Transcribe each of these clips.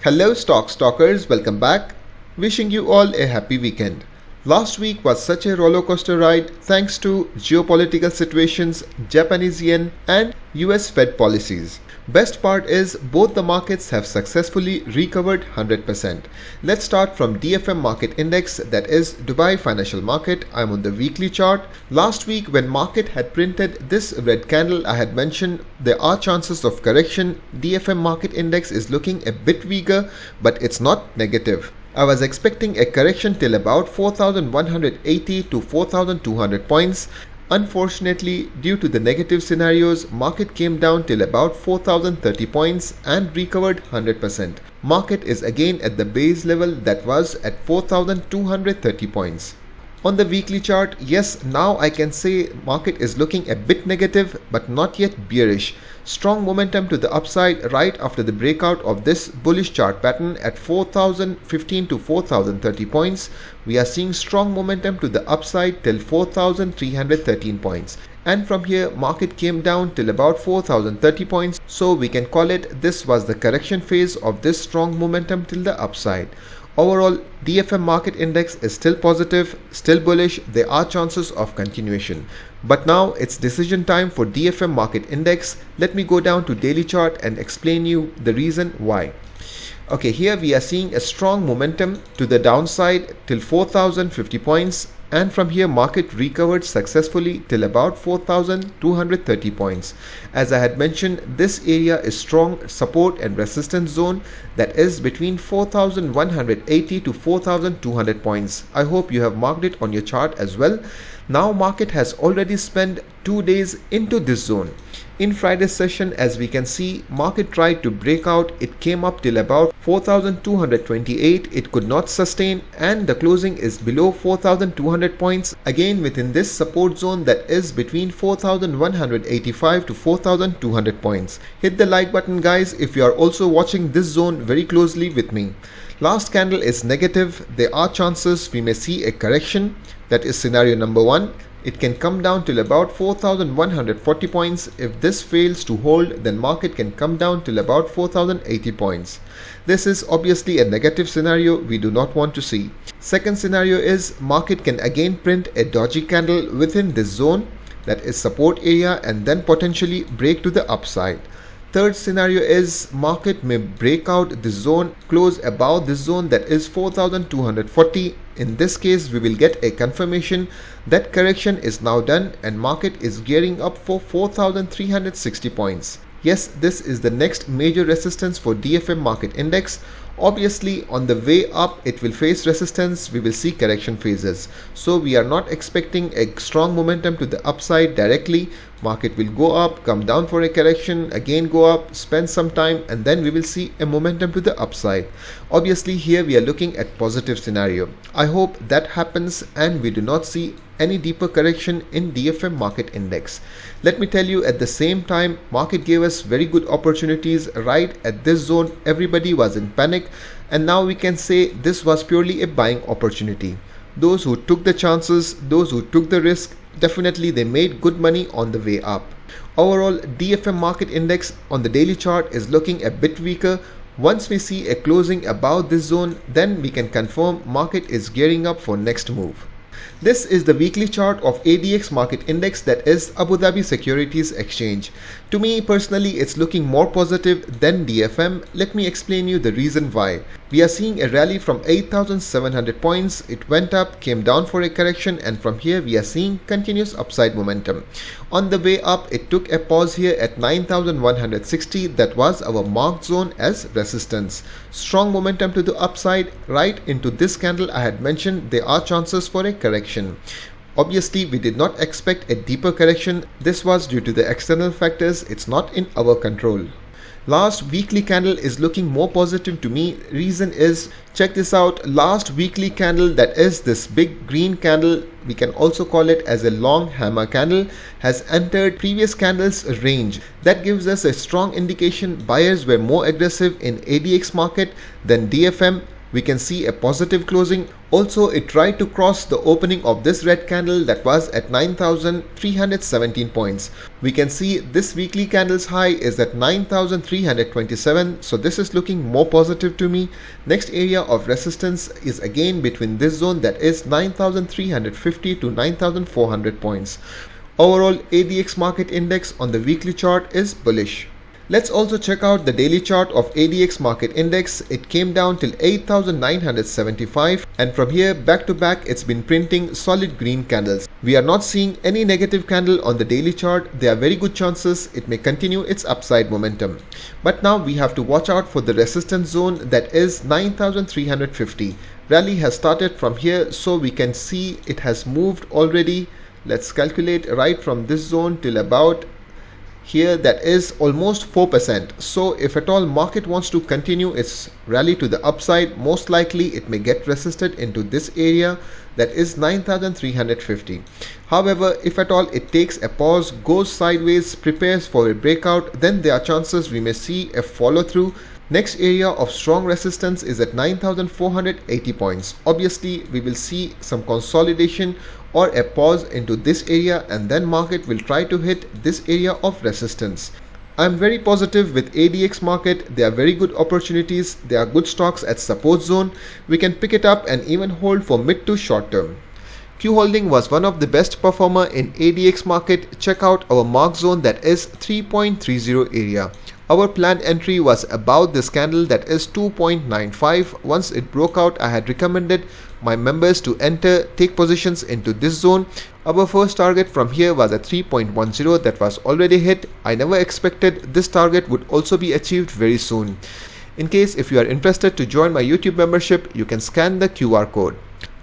Hello stock stalkers, welcome back. Wishing you all a happy weekend. Last week was such a rollercoaster ride thanks to geopolitical situations, Japanese yen and US Fed policies. Best part is both the markets have successfully recovered 100%. Let's start from DFM market index, that is Dubai Financial Market. I'm on the weekly chart. Last week when market had printed this red candle, I had mentioned there are chances of correction. DFM market index is looking a bit weaker, but it's not negative. I was expecting a correction till about 4,180 to 4,200 points. Unfortunately, due to the negative scenarios, market came down till about 4,030 points and recovered 100%. Market is again at the base level that was at 4,230 points. On the weekly chart, yes, now I can say market is looking a bit negative but not yet bearish. Strong momentum to the upside right after the breakout of this bullish chart pattern at 4,015 to 4,030 points. We are seeing strong momentum to the upside till 4,313 points. And from here market came down till about 4,030 points. So we can call it this was the correction phase of this strong momentum till the upside. Overall, DFM market index is still positive, still bullish. There are chances of continuation. But now it's decision time for DFM market index. Let me go down to daily chart and explain you the reason why. Okay, here we are seeing a strong momentum to the downside till 4,050 points. And from here market recovered successfully till about 4,230 points. As I had mentioned, this area is strong support and resistance zone, that is between 4,180 to 4,200 points. I hope you have marked it on your chart as well. Now market has already spent 2 days into this zone. In Friday's session, as we can see, market tried to break out. It came up till about 4,228. It could not sustain and the closing is below 4,200 points. Again within this support zone that is between 4,185 to 4,200 points. Hit the like button guys if you are also watching this zone very closely with me. Last candle is negative. There are chances we may see a correction. That is scenario number 1. It can come down till about 4,140 points. If this fails to hold, then market can come down till about 4,080 points. This is obviously a negative scenario we do not want to see. Second scenario is market can again print a dodgy candle within this zone, that is support area, and then potentially break to the upside. Third scenario is market may break out this zone, close above this zone, that is 4,240. In this case, we will get a confirmation that correction is now done and market is gearing up for 4,360 points. Yes, this is the next major resistance for DFM market index. Obviously, on the way up, it will face resistance. We will see correction phases. So we are not expecting a strong momentum to the upside directly. Market will go up, come down for a correction, again go up, spend some time, and then we will see a momentum to the upside. Obviously, here we are looking at positive scenario. I hope that happens and we do not see any deeper correction in DFM market index. Let me tell you, at the same time, market gave us very good opportunities right at this zone. Everybody was in panic, and now we can say this was purely a buying opportunity. Those who took the chances, those who took the risk, definitely they made good money on the way up. Overall, DFM market index on the daily chart is looking a bit weaker. Once we see a closing above this zone, then we can confirm market is gearing up for next move. This is the weekly chart of ADX market index, that is Abu Dhabi Securities Exchange. To me personally, it's looking more positive than DFM. Let me explain you the reason why. We are seeing a rally from 8,700 points. It went up, came down for a correction, and from here we are seeing continuous upside momentum. On the way up, it took a pause here at 9,160. That was our marked zone as resistance. Strong momentum to the upside right into this candle. I had mentioned there are chances for a correction. Obviously, we did not expect a deeper correction. This was due to the external factors. It's not in our control. Last weekly candle is looking more positive to me. Reason is, check this out, last weekly candle, that is this big green candle, we can also call it as a long hammer candle, has entered previous candles range. That gives us a strong indication buyers were more aggressive in ADX market than DFM. We can see a positive closing. Also, it tried to cross the opening of this red candle that was at 9,317 points. We can see this weekly candle's high is at 9,327, so this is looking more positive to me. Next area of resistance is again between this zone, that is 9,350 to 9,400 points. Overall, ADX market index on the weekly chart is bullish. Let's also check out the daily chart of ADX market index. It came down till 8,975, and from here back to back it's been printing solid green candles. We are not seeing any negative candle on the daily chart. There are very good chances it may continue its upside momentum. But now we have to watch out for the resistance zone, that is 9,350. Rally has started from here, so we can see it has moved already. Let's calculate right from this zone till about here, that is almost 4%. So if at all market wants to continue its rally to the upside, most likely it may get resisted into this area, that is 9,350. However, if at all it takes a pause, goes sideways, prepares for a breakout, then there are chances we may see a follow through. Next area of strong resistance is at 9,480 points. Obviously we will see some consolidation or a pause into this area, and then market will try to hit this area of resistance. I'm very positive with ADX market. There are very good opportunities. There are good stocks at support zone. We can pick it up and even hold for mid to short term. Q Holding was one of the best performer in ADX market. Check out our mark zone, that is 3.30 area. Our planned entry was about this candle, that is 2.95. Once it broke out, I had recommended my members to take positions into this zone. Our first target from here was at 3.10. that was already hit. I never expected this target would also be achieved very soon. In case if you are interested to join my YouTube membership, you can scan the QR code.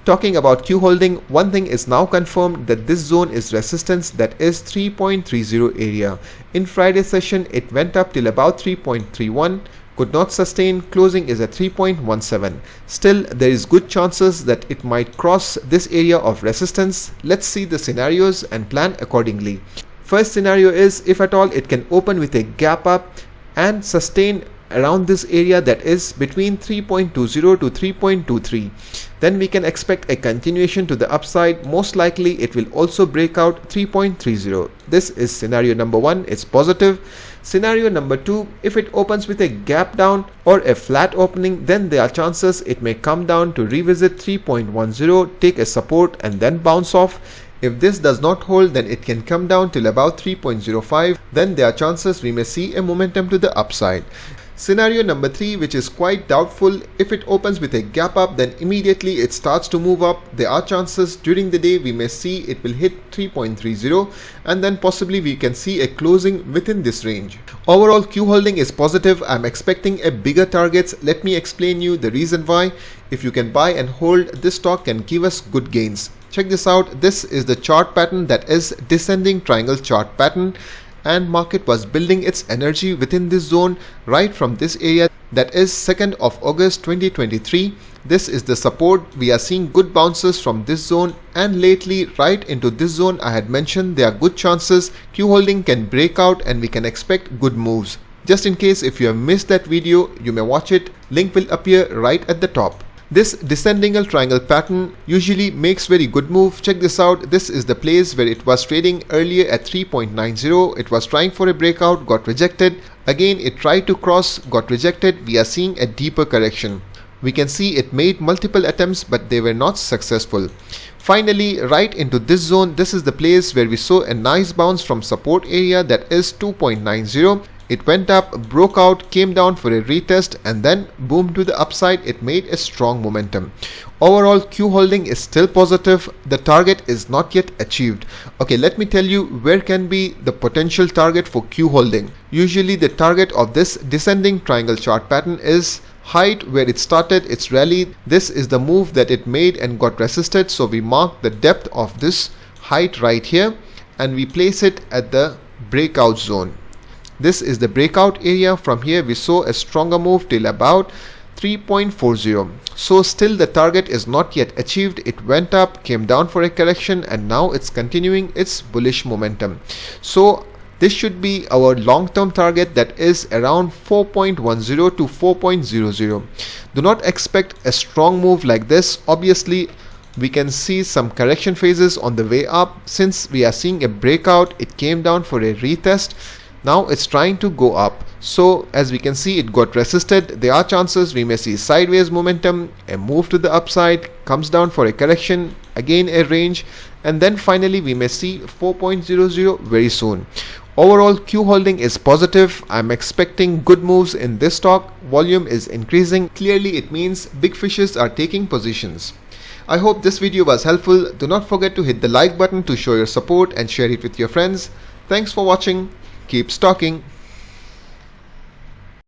Talking about Q Holding, one thing is now confirmed, that this zone is resistance, that is 3.30 area. In Friday session it went up till about 3.31, could not sustain, closing is at 3.17. Still there is good chances that it might cross this area of resistance. Let's see the scenarios and plan accordingly. First scenario is if at all it can open with a gap up and sustain around this area, that is between 3.20 to 3.23, then we can expect a continuation to the upside. Most likely it will also break out 3.30. This is scenario number 1, it's positive. Scenario number 2, if it opens with a gap down or a flat opening, then there are chances it may come down to revisit 3.10, take a support and then bounce off. If this does not hold, then it can come down till about 3.05, then there are chances we may see a momentum to the upside. Scenario number 3, which is quite doubtful, if it opens with a gap up, then immediately it starts to move up. There are chances during the day we may see it will hit 3.30, and then possibly we can see a closing within this range. Overall, Q Holding is positive. I'm expecting a bigger targets. Let me explain you the reason why. If you can buy and hold, this stock can give us good gains. Check this out. This is the chart pattern, that is descending triangle chart pattern, and market was building its energy within this zone right from this area, that is 2nd of August 2023. This is the support. We are seeing good bounces from this zone, and lately right into this zone I had mentioned there are good chances Q Holding can break out and we can expect good moves. Just in case if you have missed that video, you may watch it. Link will appear right at the top. This descending triangle pattern usually makes very good move. Check this out. This is the place where it was trading earlier at 3.90. It was trying for a breakout, got rejected. Again it tried to cross, got rejected. We are seeing a deeper correction. We can see it made multiple attempts, but they were not successful. Finally, right into this zone, this is the place where we saw a nice bounce from support area, that is 2.90. It went up, broke out, came down for a retest, and then boom to the upside. It made a strong momentum. Overall, Q Holding is still positive. The target is not yet achieved. Okay, let me tell you where can be the potential target for Q Holding. Usually the target of this descending triangle chart pattern is height where it started its rally. This is the move that it made and got resisted, so we mark the depth of this height right here and we place it at the breakout zone. This is the breakout area. From here we saw a stronger move till about 3.40. So still the target is not yet achieved. It went up, came down for a correction, and now it's continuing its bullish momentum. So this should be our long-term target, that is around 4.10 to 4.00. Do not expect a strong move like this. Obviously We can see some correction phases on the way up. Since we are seeing a breakout, it came down for a retest. Now it's trying to go up. So as we can see, it got resisted. There are chances we may see sideways momentum, a move to the upside, comes down for a correction, again a range, and then finally we may see 4.00 very soon. Overall, Q holding is positive. I'm expecting good moves in this stock. Volume is increasing. Clearly it means big fishes are taking positions. I hope this video was helpful. Do not forget to hit the like button to show your support and share it with your friends. Thanks for watching. Keep stalking.